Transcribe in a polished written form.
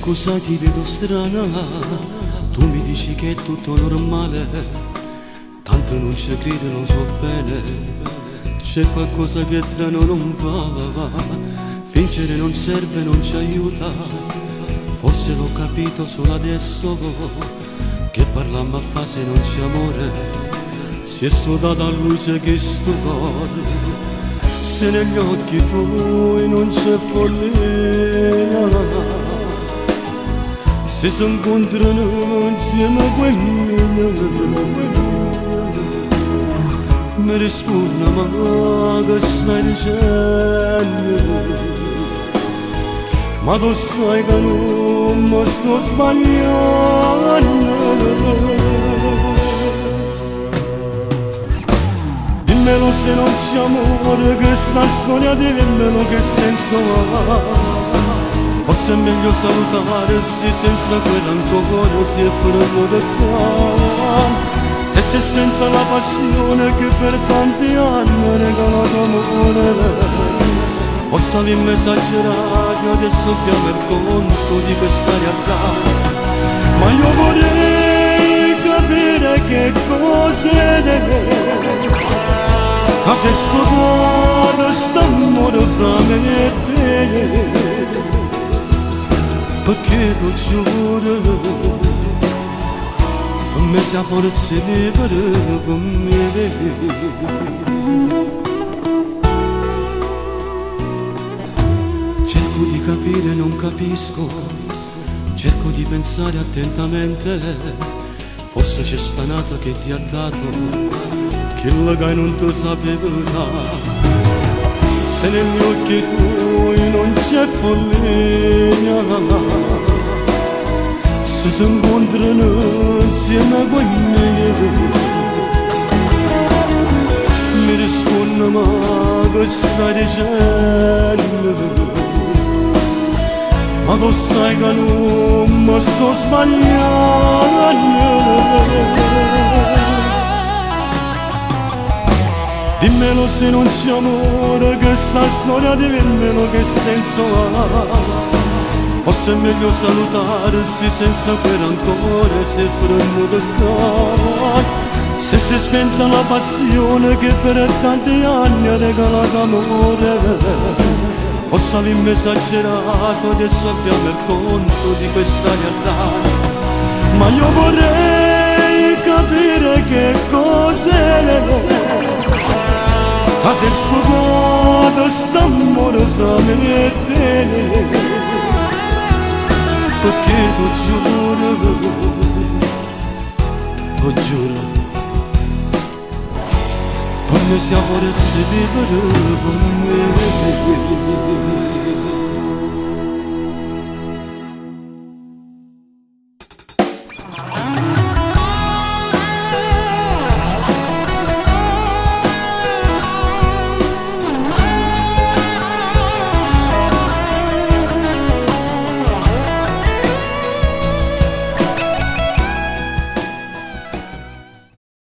cosa ti vedo strana, tu mi dici che è tutto normale, tanto non ci credo, non so bene, c'è qualcosa che tra noi non va, fingere non serve, non ci aiuta, forse l'ho capito solo adesso, che parlammo a fase non c'è amore, si è svuotata a luce che sto cuore. Se negli occhi tuoi non c'è follia, se si incontrano insieme quelli, mi risponde ma che stai dicendo? Ma tu sai che non mi sto sbagliando. Dimmelo se non c'è amore, questa storia dimmelo che senso ha. Forse è meglio salutarsi senza quel rancore, si è fermato il cuore. Se si è spenta la passione che per tanti anni ha regalato amore, forse abbiamo esagerato, adesso abbiamo il conto di questa realtà. Ma io vorrei capire che cos'è che se sto cuore st'amore fra me e te, perché tu giuro con me sia forse libero con me. Cerco di capire, non capisco, cerco di pensare attentamente, forse c'è stata che ti ha dato quello che non tu sapevi dare. Se negli occhi tuoi non c'è follia, se si incontrano insieme a quelli, mi risponde ma che stai dicendo? Ma tu sai che non mi sto sbagliando. Dimmelo se non c'è amore, questa storia dimmelo che senso ha. Forse è meglio salutarsi senza quel rancore, se fermo del cuore. Se si è spenta la passione che per tanti anni ha regalato amore, forse abbiamo esagerato, adesso abbiamo il conto di questa realtà. Ma io vorrei capire che cos'è che se sto cuore st'amore fra me e te, perché tu giuro, per me sia forse vivere con me.